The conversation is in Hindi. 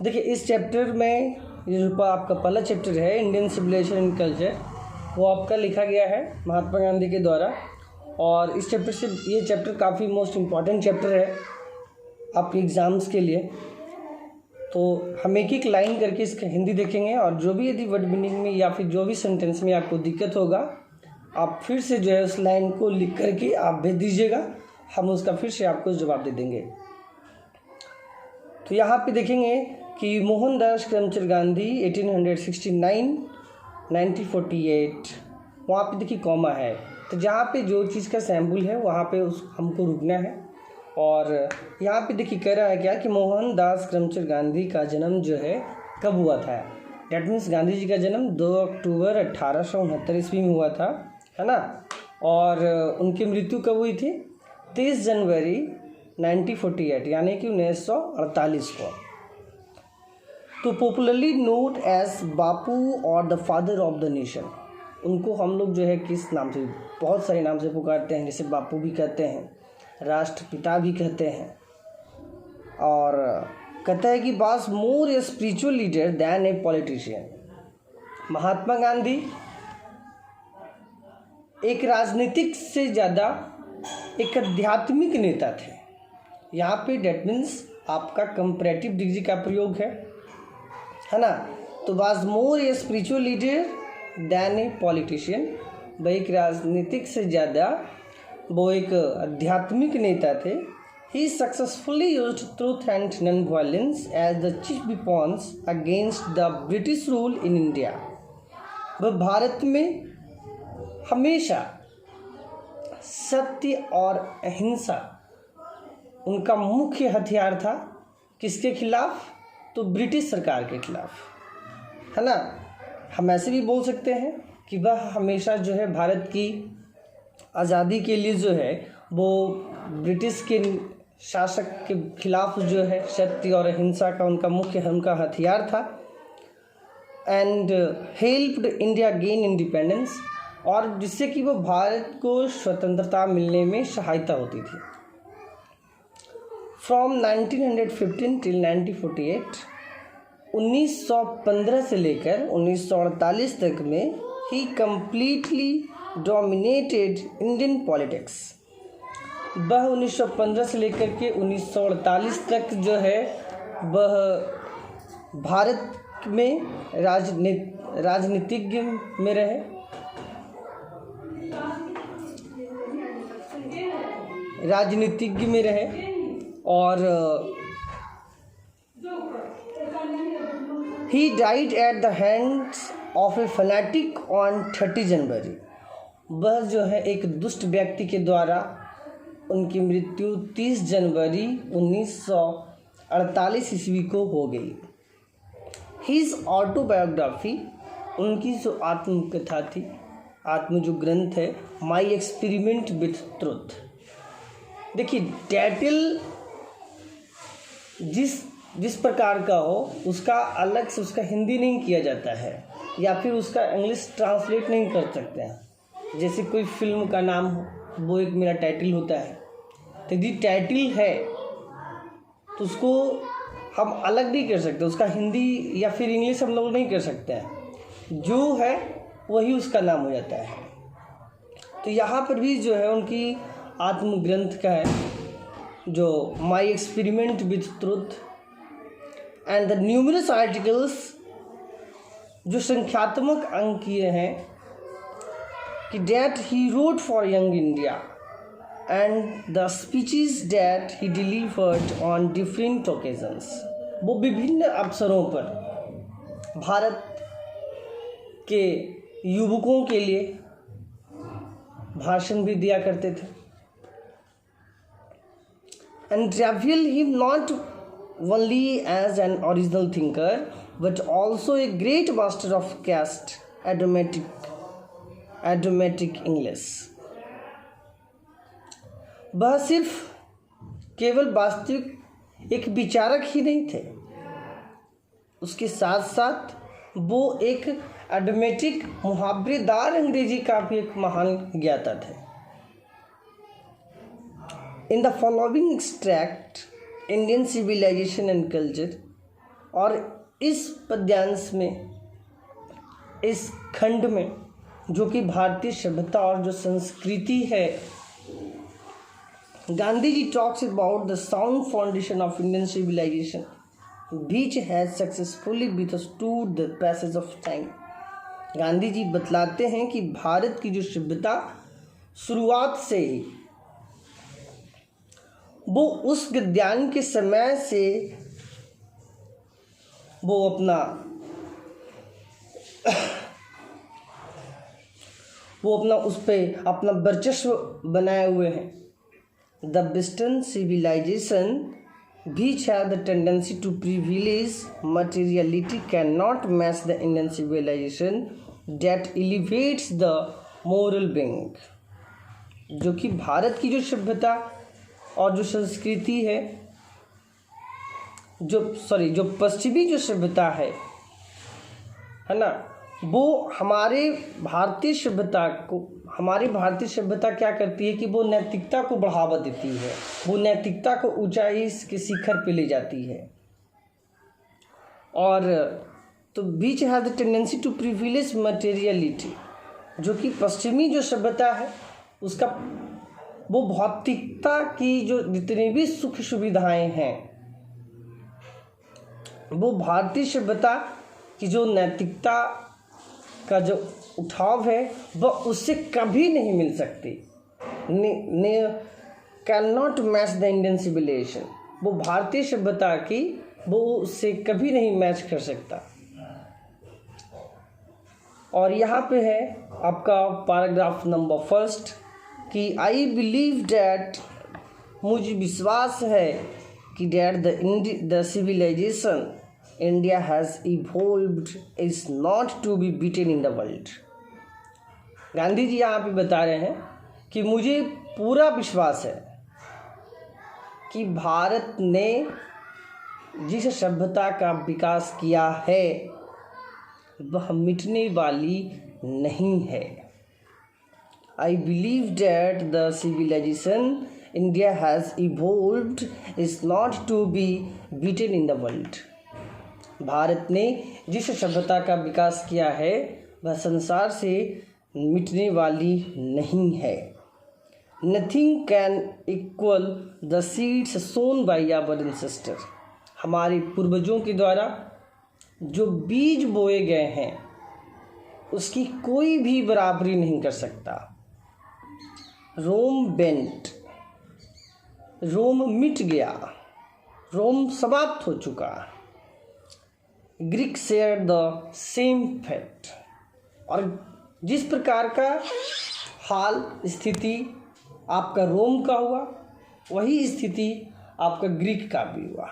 देखिए इस चैप्टर में ये जो आपका पहला चैप्टर है इंडियन सिविलाइजेशन एंड कल्चर, वो आपका लिखा गया है महात्मा गांधी के द्वारा। और इस चैप्टर से ये चैप्टर काफ़ी मोस्ट इम्पॉर्टेंट चैप्टर है आपके एग्ज़ाम्स के लिए। तो हम एक एक लाइन करके इसका हिंदी देखेंगे और जो भी यदि वर्ड मीनिंग में या फिर जो भी सेंटेंस में आपको दिक्कत होगा आप फिर से जो है उस लाइन को लिख करके आप भेज दीजिएगा, हम उसका फिर से आपको जवाब दे देंगे। तो यहाँ पे देखेंगे कि मोहनदास करमचंद गांधी 1869 1948, वहाँ पे देखिए कॉमा है। तो जहाँ पे जो चीज़ का सैम्पल है वहाँ पे उस हमको रुकना है। और यहाँ पे देखिए कह रहा है क्या कि मोहनदास करमचंद गांधी का जन्म जो है कब हुआ था। डैट मीन्स गांधी जी का जन्म 2 अक्टूबर 1869 ईस्वी में हुआ था, है ना। और उनकी मृत्यु कब हुई थी? 30 जनवरी 1948 यानी कि 1948 को। तो पॉपुलरली नोन एज बापू और the father of the nation, उनको हम लोग जो है किस नाम से, बहुत सारे नाम से पुकारते हैं, जैसे बापू भी कहते हैं, राष्ट्रपिता भी कहते हैं। और कहता है कि was more a spiritual leader than a politician. Mahatma Gandhi एक राजनीतिक से ज़्यादा एक आध्यात्मिक नेता थे। यहाँ पे डेट मीन्स आपका कंपैरेटिव डिग्री का प्रयोग है ना। तो was more a spiritual leader than a politician, वह एक राजनीतिक से ज़्यादा वो एक आध्यात्मिक नेता थे। He successfully used truth and non violence as the chief weapons against the British rule in India. वह भारत में हमेशा सत्य और अहिंसा उनका मुख्य हथियार था। किसके खिलाफ? तो ब्रिटिश सरकार के खिलाफ, है ना। हम ऐसे भी बोल सकते हैं कि वह हमेशा जो है भारत की आज़ादी के लिए जो है वो ब्रिटिश के शासक के खिलाफ जो है सत्य और अहिंसा का उनका हथियार था। And helped India gain independence, और जिससे कि वो भारत को स्वतंत्रता मिलने में सहायता होती थी। फ्रॉम 1915 टिल 1948, 1915 से लेकर 1948 तक में ही कम्प्लीटली डोमिनेटेड इंडियन पॉलिटिक्स। वह 1915 से लेकर के 1948 तक जो है वह भारत में राजनीतिज्ञ में रहे। और he died at the hands of A fanatic on 30 जनवरी। वह जो है एक दुष्ट व्यक्ति के द्वारा उनकी मृत्यु 30 जनवरी 1948 ईस्वी को हो गई। हिज ऑटोबायोग्राफी, उनकी जो आत्मकथा थी, आत्म जो ग्रंथ है, माई एक्सपेरिमेंट विथ ट्रुथ। देखिए टाइटल जिस प्रकार का हो उसका अलग से उसका हिंदी नहीं किया जाता है या फिर उसका इंग्लिश ट्रांसलेट नहीं कर सकते हैं। जैसे कोई फिल्म का नाम हो, वो एक मेरा टाइटल होता है। तो यदि टाइटल है तो उसको हम अलग नहीं कर सकते, उसका हिंदी या फिर इंग्लिश हम लोग नहीं कर सकते हैं, जो है वही उसका नाम हो जाता है। तो यहाँ पर भी जो है उनकी आत्मग्रंथ का है जो my experiment with truth and the numerous articles, जो संख्यात्मक अंक किए हैं कि that he wrote for young India and the speeches that he delivered on different occasions. वो विभिन्न अवसरों पर भारत के युवकों के लिए भाषण भी दिया करते थे। And reveal him not only as an original thinker but also a great master of cast idiomatic English। वह सिर्फ केवल वास्तविक एक विचारक ही नहीं थे, उसके साथ साथ वो एक idiomatic मुहावरेदार अंग्रेजी का भी एक महान ज्ञाता थे। In the following extract, Indian civilization and culture और इस पद्यांश में, इस खंड में, जो कि भारतीय सभ्यता और जो संस्कृति है, Gandhi ji talks about the sound foundation of Indian civilisation which has successfully withstood the passage of time। Gandhi ji बतलाते हैं कि भारत की जो सभ्यता शुरुआत से ही वो उस गद्यान के समय से वो अपना उस पर अपना वर्चस्व बनाए हुए हैं। The western civilization which have the tendency to privilege materiality cannot match the Indian civilization that elevates the moral being। जो कि भारत की जो सभ्यता और जो संस्कृति है, जो पश्चिमी जो सभ्यता है ना, वो हमारी भारतीय सभ्यता क्या करती है कि वो नैतिकता को बढ़ावा देती है, वो नैतिकता को ऊंचाई के शिखर पे ले जाती है। और तो which have the tendency to privilege materiality, जो कि पश्चिमी जो सभ्यता है उसका वो भौतिकता की जो जितनी भी सुख सुविधाएं हैं, वो भारतीय सभ्यता की जो नैतिकता का जो उठाव है वह उससे कभी नहीं मिल सकती। Can not match the Indian civilization, वो भारतीय सभ्यता की वो उससे कभी नहीं मैच कर सकता। और यहाँ पे है आपका पैराग्राफ नंबर 1 कि आई बिलीव डैट, मुझे विश्वास है कि that the civilization India has evolved is not to be beaten in the world। Gandhi ji यहाँ पे बता रहे हैं कि मुझे पूरा विश्वास है कि भारत ने जिस सभ्यता का विकास किया है वह मिटने वाली नहीं है। I believe that the civilization India has evolved is not to be beaten in the world। Bharat ने जिस सभ्यता का विकास किया है वह संसार से मिटने वाली नहीं है। Nothing can equal the seeds sown by our ancestor. हमारे पूर्वजों के द्वारा जो बीज बोए गए हैं उसकी कोई भी बराबरी नहीं कर सकता। रोम बेंट, रोम मिट गया, रोम समाप्त हो चुका। Greek share the same fact. और जिस प्रकार का हाल स्थिति आपका रोम का हुआ वही स्थिति आपका ग्रीक का भी हुआ।